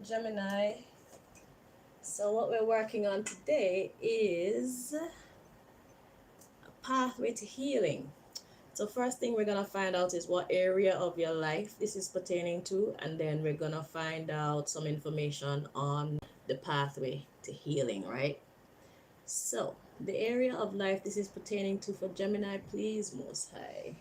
Gemini. So what we're working on today is a pathway to healing. So first thing we're gonna find out is what area of your life this is pertaining to, and then we're gonna find out some information on the pathway to healing, right? So the area of life this is pertaining to for Gemini, please, Most High.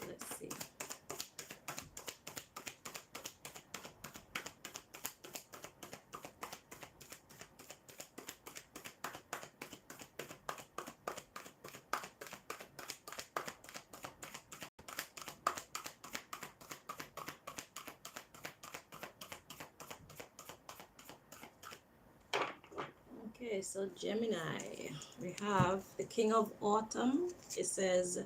Let's see. Okay, so Gemini, we have the King of Autumn. It says,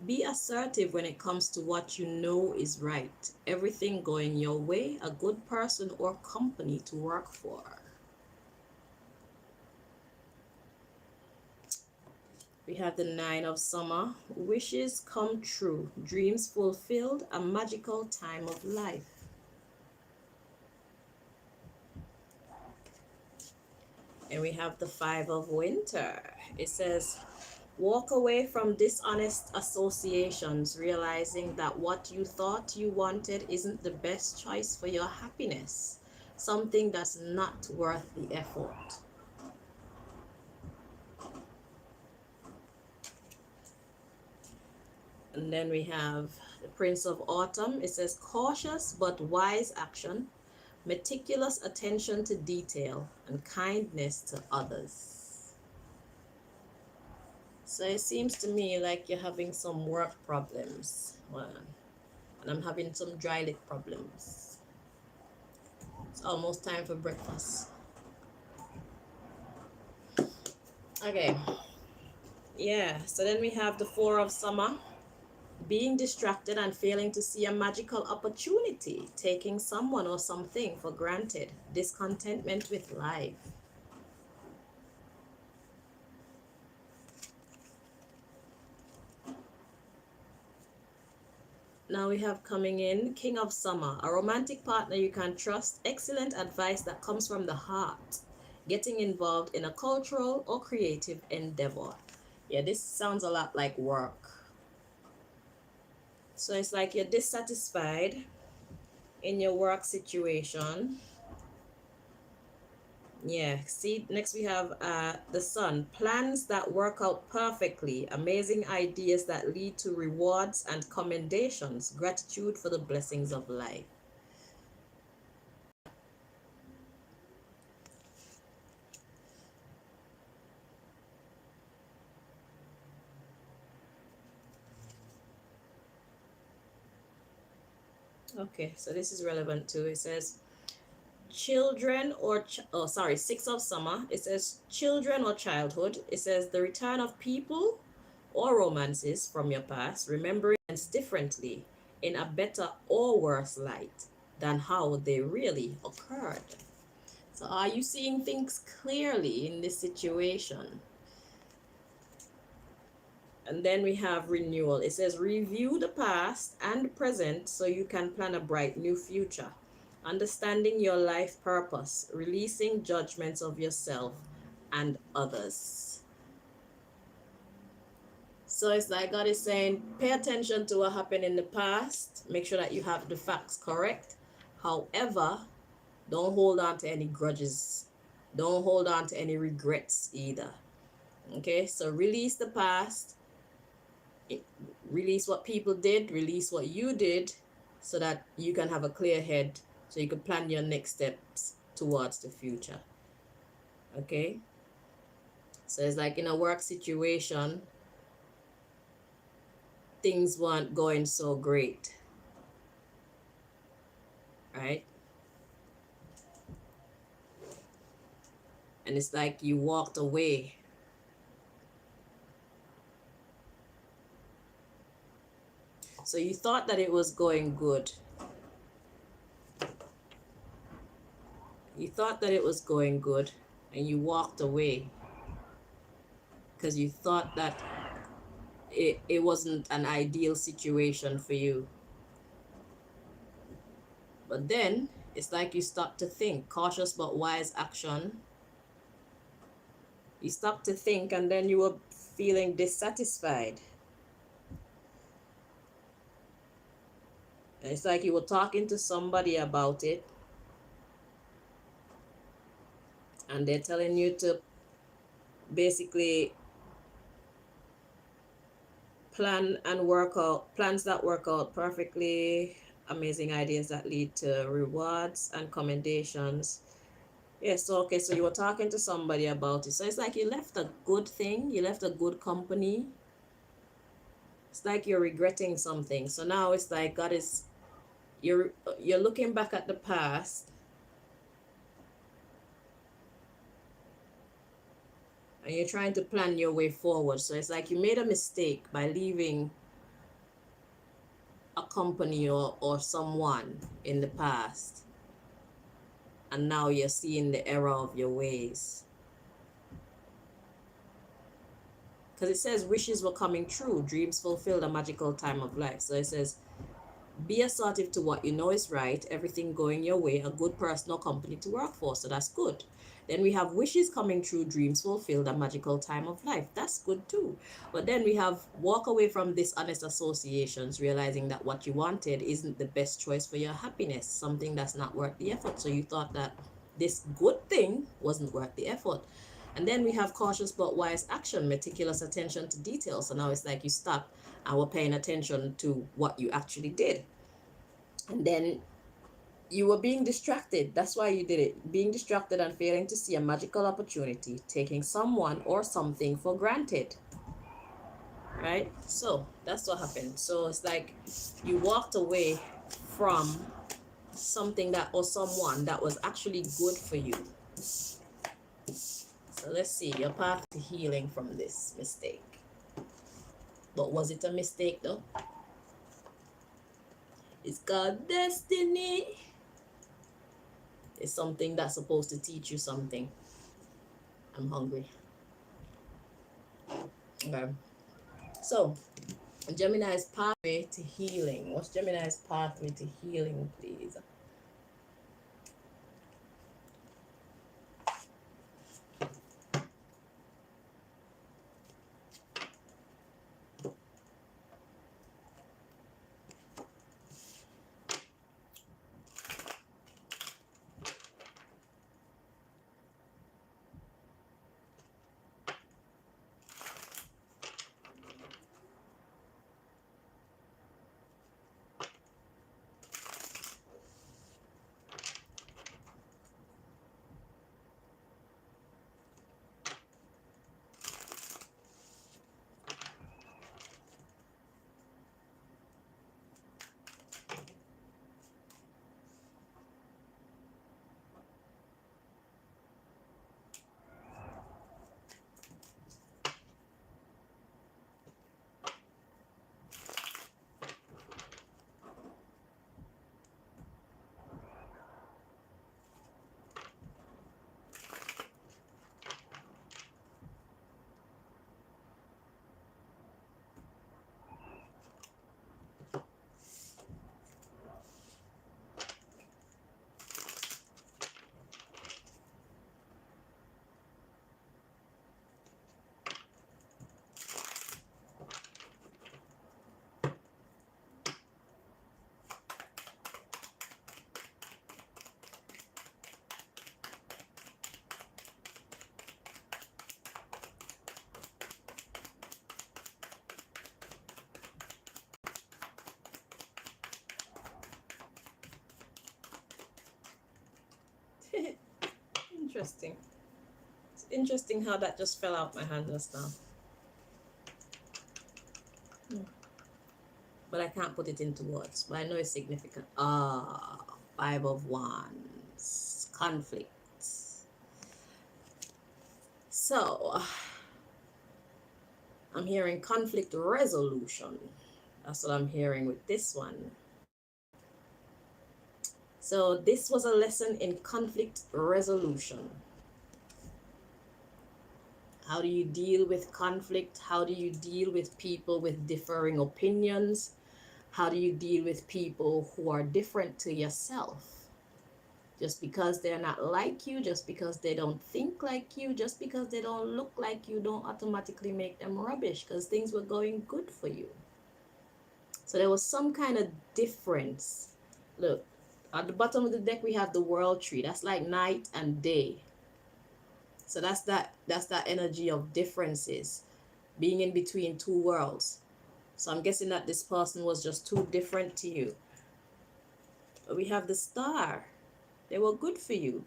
be assertive when it comes to what you know is right. Everything going your way, a good person or company to work for. We have the Nine of Summer. Wishes come true, dreams fulfilled, a magical time of life. And we have the Five of Winter. It says, walk away from dishonest associations, realizing that what you thought you wanted isn't the best choice for your happiness. Something that's not worth the effort. And then we have the Prince of Autumn. It says, cautious but wise action, meticulous attention to detail, and kindness to others. So it seems to me like you're having some work problems. Well, and I'm having some dry lip problems. It's almost time for breakfast. Okay. Yeah, so then we have the Four of Summer. Being distracted and failing to see a magical opportunity, taking someone or something for granted, discontentment with life. Now we have coming in King of Summer, a romantic partner you can trust, excellent advice that comes from the heart, getting involved in a cultural or creative endeavor. Yeah, this sounds a lot like work. So it's like you're dissatisfied in your work situation. Yeah, see, next we have the Sun. Plans that work out perfectly, amazing ideas that lead to rewards and commendations, gratitude for the blessings of life. Okay, so this is relevant too. It says, children or six of summer. It says children or childhood. It says the return of people or romances from your past, remembering things differently in a better or worse light than how they really occurred. So are you seeing things clearly in this situation? And then we have renewal. It says review the past and present so you can plan a bright new future. Understanding your life purpose, releasing judgments of yourself and others. So it's like God is saying, pay attention to what happened in the past. Make sure that you have the facts correct. However, don't hold on to any grudges. Don't hold on to any regrets either. Okay, so release the past. Release what people did. Release what you did so that you can have a clear head so you can plan your next steps towards the future. Okay, so it's like in a work situation, things weren't going so great, right? And it's like you walked away. So you thought that it was going good. You thought that it was going good and you walked away because you thought that it wasn't an ideal situation for you. But then it's like you start to think, cautious but wise action. You stop to think and then you were feeling dissatisfied. And it's like you were talking to somebody about it and they're telling you to basically plan and work out plans that work out perfectly, amazing ideas that lead to rewards and commendations. Yes, so okay, so you were talking to somebody about it. So it's like you left a good thing, you left a good company. It's like you're regretting something. So now it's like God is you're looking back at the past and you're trying to plan your way forward. So it's like you made a mistake by leaving a company or someone in the past. And now you're seeing the error of your ways. Because it says wishes were coming true, dreams fulfilled, a magical time of life. So it says, be assertive to what you know is right, everything going your way, a good person or company to work for. So that's good. Then we have wishes coming true, dreams fulfilled, a magical time of life. That's good too. But then we have walk away from dishonest associations, realizing that what you wanted isn't the best choice for your happiness, something that's not worth the effort. So you thought that this good thing wasn't worth the effort. And then we have cautious but wise action, meticulous attention to details. So now it's like you stop and were paying attention to what you actually did. And then you were being distracted. That's why you did it. Being distracted and failing to see a magical opportunity, taking someone or something for granted. Right? So that's what happened. So it's like you walked away from something that or someone that was actually good for you. So let's see your path to healing from this mistake. But was it a mistake though? It's called destiny. It's something that's supposed to teach you something. I'm hungry. Okay. So, Gemini's pathway to healing. What's Gemini's pathway to healing, please? interesting. It's interesting how that just fell out my hand just now. But I can't put it into words. But I know it's significant. Five of Wands. Conflict. So, I'm hearing conflict resolution. That's what I'm hearing with this one. So this was a lesson in conflict resolution. How do you deal with conflict? How do you deal with people with differing opinions? How do you deal with people who are different to yourself? Just because they're not like you, just because they don't think like you, just because they don't look like you, don't automatically make them rubbish, because things were going good for you. So there was some kind of difference. Look, at the bottom of the deck, we have the world tree. That's like night and day. So that's that energy of differences, being in between two worlds. So I'm guessing that this person was just too different to you. But we have the star. They were good for you.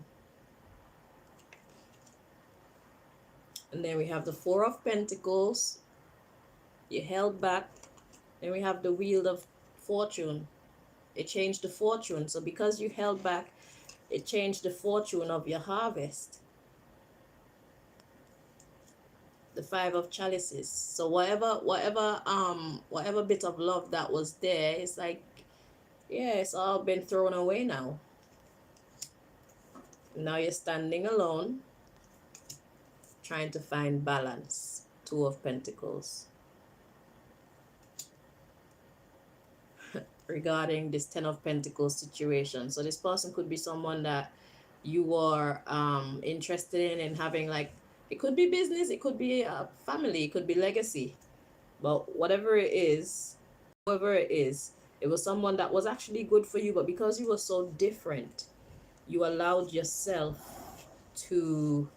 And then we have the Four of Pentacles. You held back. Then we have the Wheel of Fortune. It changed the fortune. So because you held back, it changed the fortune of your harvest. The Five of Chalices. So whatever bit of love that was there, it's like, yeah, it's all been thrown away now. Now you're standing alone, trying to find balance. Two of Pentacles. Regarding this Ten of Pentacles situation. So this person could be someone that you are interested in having, like, it could be business, it could be a family, it could be legacy. But whatever it is, whoever it is, it was someone that was actually good for you, but because you were so different, you allowed yourself to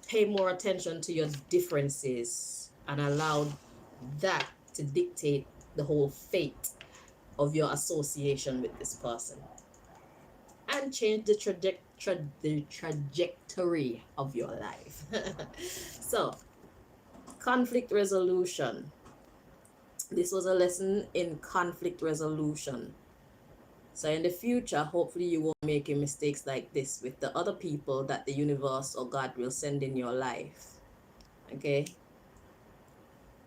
pay more attention to your differences and allowed that to dictate the whole fate of your association with this person and change the trajectory of your life. So, conflict resolution. This was a lesson in conflict resolution. So in the future, hopefully you won't make mistakes like this with the other people that the universe or God will send in your life. Okay?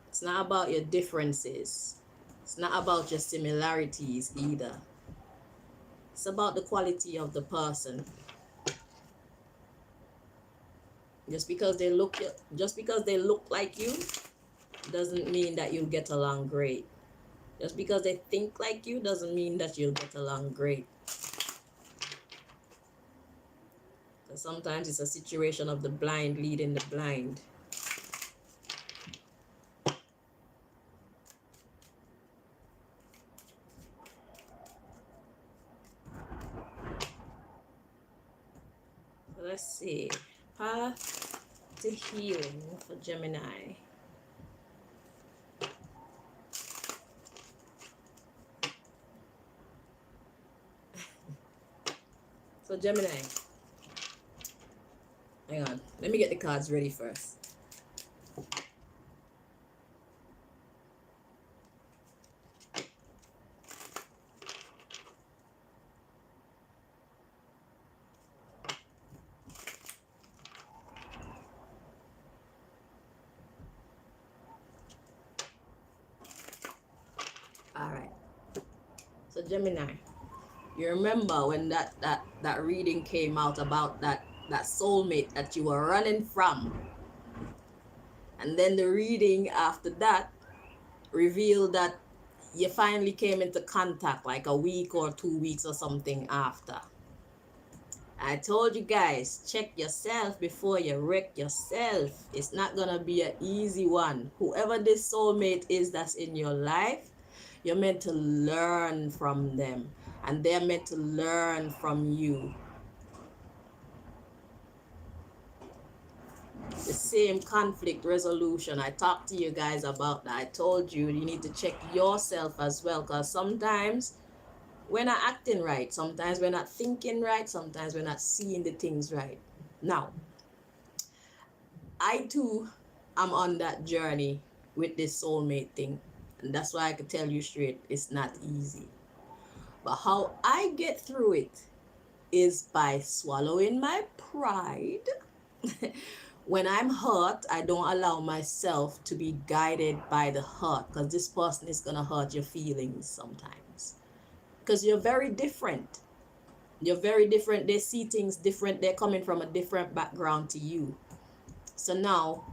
It's not about your differences. It's not about your similarities either. It's about the quality of the person. Just because they look like you doesn't mean that you'll get along great. Just because they think like you doesn't mean that you'll get along great. So sometimes it's a situation of the blind leading the blind. So let's see. Path to healing for Gemini. So Gemini, hang on, let me get the cards ready first. All right. So Gemini, you remember when that reading came out about that soulmate that you were running from, and then the reading after that revealed that you finally came into contact like a week or 2 weeks or something after. I told you guys, check yourself before you wreck yourself. It's not gonna be an easy one. Whoever this soulmate is that's in your life, you're meant to learn from them, and they're meant to learn from you. The same conflict resolution, I talked to you guys about that. I told you need to check yourself as well, because sometimes we're not acting right, sometimes we're not thinking right, sometimes we're not seeing the things right. Now, I too am on that journey with this soulmate thing. And that's why I could tell you straight, it's not easy. But how I get through it is by swallowing my pride. When I'm hurt, I don't allow myself to be guided by the hurt, because this person is going to hurt your feelings sometimes. Because you're very different. You're very different. They see things different. They're coming from a different background to you. So now,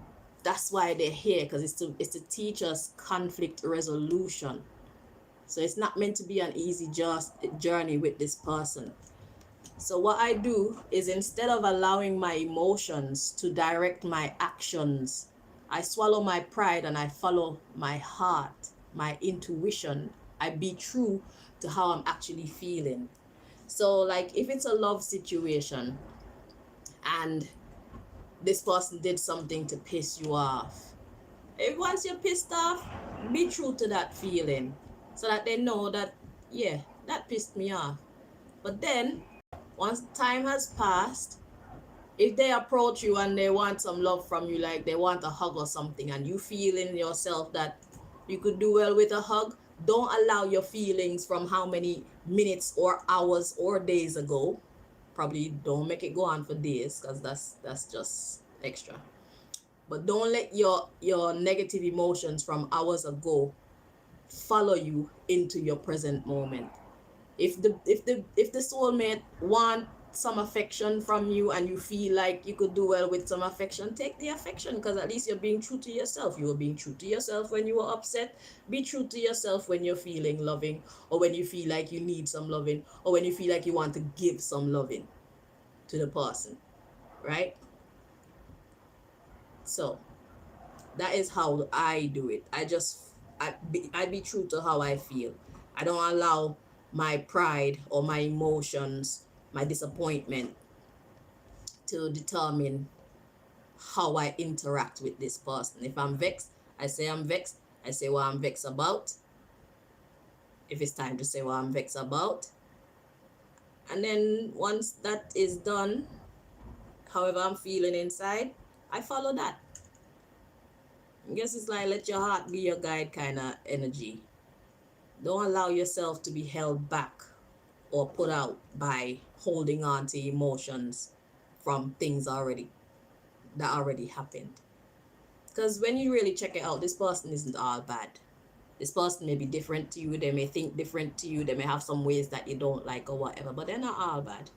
that's why they're here, because it's to teach us conflict resolution. So it's not meant to be an easy journey with this person. So what I do is, instead of allowing my emotions to direct my actions, I swallow my pride and I follow my heart, my intuition. I be true to how I'm actually feeling. So like if it's a love situation and this person did something to piss you off, if once you're pissed off, be true to that feeling so that they know that, yeah, that pissed me off. But then once time has passed, if they approach you and they want some love from you, like they want a hug or something, and you feel in yourself that you could do well with a hug, don't allow your feelings from how many minutes or hours or days ago. Probably don't make it go on for days, because that's just extra. But don't let your negative emotions from hours ago follow you into your present moment. If the soulmate want some affection from you and you feel like you could do well with some affection, take the affection, because at least you're being true to yourself. You were being true to yourself when you were upset. Be true to yourself when you're feeling loving, or when you feel like you need some loving, or when you feel like you want to give some loving to the person, right? So that is how I do it. I be true to how I feel. I don't allow my pride or my emotions, my disappointment, to determine how I interact with this person. If I'm vexed, I say I'm vexed. I say what I'm vexed about. If it's time to say what I'm vexed about. And then once that is done, however I'm feeling inside, I follow that. I guess it's like let your heart be your guide kind of energy. Don't allow yourself to be held back or put out by holding on to emotions from things that already happened. Because when you really check it out, this person isn't all bad. This person may be different to you. They may think different to you. They may have some ways that you don't like or whatever, but they're not all bad.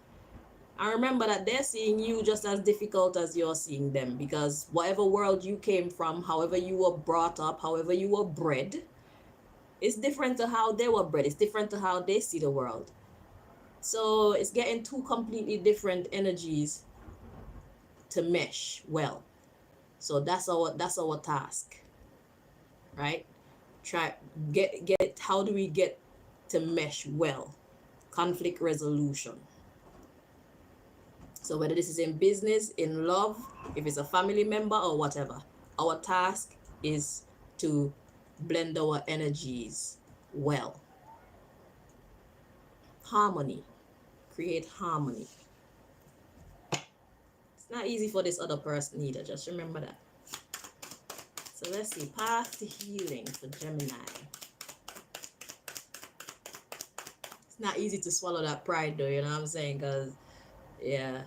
And remember that they're seeing you just as difficult as you're seeing them, because whatever world you came from, however you were brought up, however you were bred, it's different to how they were bred. It's different to how they see the world. So it's getting two completely different energies to mesh well. So that's our task, right? Try get how do we get to mesh well? Conflict resolution. So whether this is in business, in love, if it's a family member or whatever, our task is to blend our energies well. Harmony. Create harmony. It's not easy for this other person either. Just remember that. So let's see. Path to healing for Gemini. It's not easy to swallow that pride though, you know what I'm saying? Because, yeah.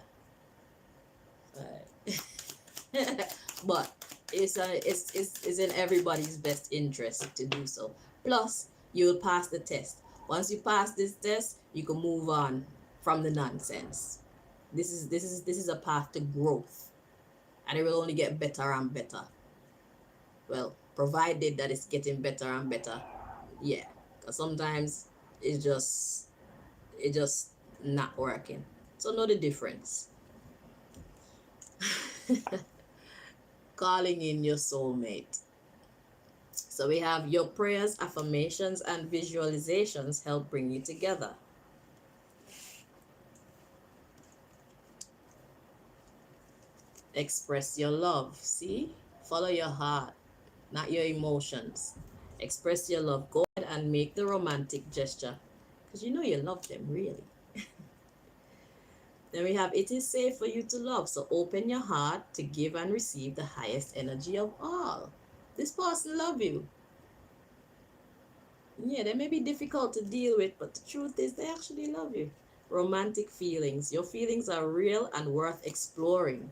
But it's in everybody's best interest to do so. Plus, you'll pass the test. Once you pass this test, you can move on from the nonsense. This is a path to growth, and it will only get better and better. Well, provided that it's getting better and better. Yeah, because sometimes it's just not working. So know the difference. Calling in your soulmate. So we have your prayers, affirmations, and visualizations help bring you together. Express your love. See? Follow your heart, not your emotions. Express your love. Go ahead and make the romantic gesture, because you know you love them, really. Then we have, it is safe for you to love. So open your heart to give and receive the highest energy of all. This person love you. Yeah, they may be difficult to deal with, but the truth is they actually love you. Romantic feelings. Your feelings are real and worth exploring.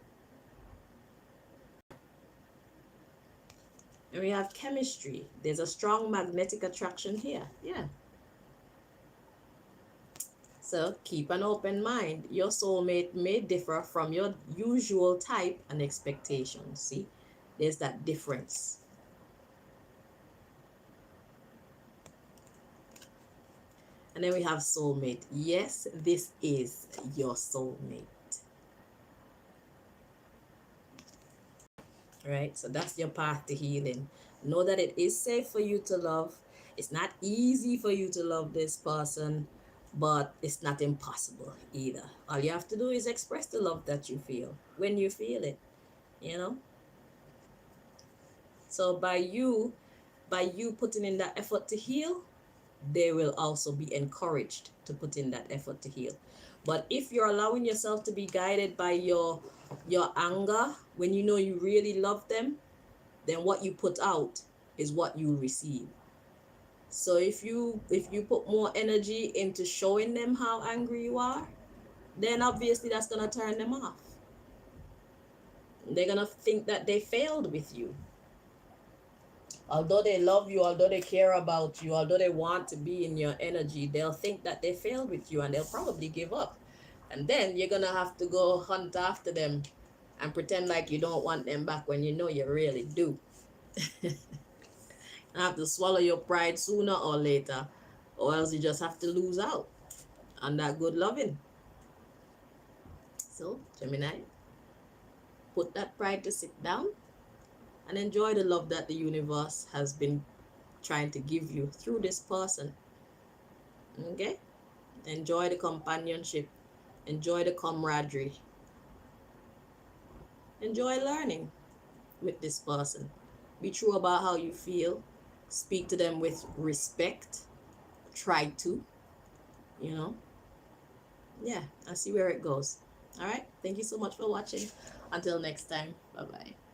And we have chemistry. There's a strong magnetic attraction here. Yeah. So keep an open mind. Your soulmate may differ from your usual type and expectations. See, there's that difference. And then we have soulmate. Yes, this is your soulmate. Right? So that's your path to healing. Know that it is safe for you to love. It's not easy for you to love this person, but it's not impossible either. All you have to do is express the love that you feel when you feel it, you know? So by you putting in that effort to heal, they will also be encouraged to put in that effort to heal. But if you're allowing yourself to be guided by your anger when you know you really love them, then what you put out is what you receive. So if you put more energy into showing them how angry you are, then obviously that's gonna turn them off. They're gonna think that they failed with you. Although they love you, although they care about you, although they want to be in your energy, they'll think that they failed with you and they'll probably give up. And then you're gonna have to go hunt after them and pretend like you don't want them back when you know you really do. You have to swallow your pride sooner or later, or else you just have to lose out on that good loving. So, Gemini, put that pride to sit down and enjoy the love that the universe has been trying to give you through this person. Okay? Enjoy the companionship, enjoy the camaraderie, enjoy learning with this person. Be true about how you feel, speak to them with respect, try to, you know. Yeah, I'll see where it goes. All right, thank you so much for watching. Until next time, bye bye.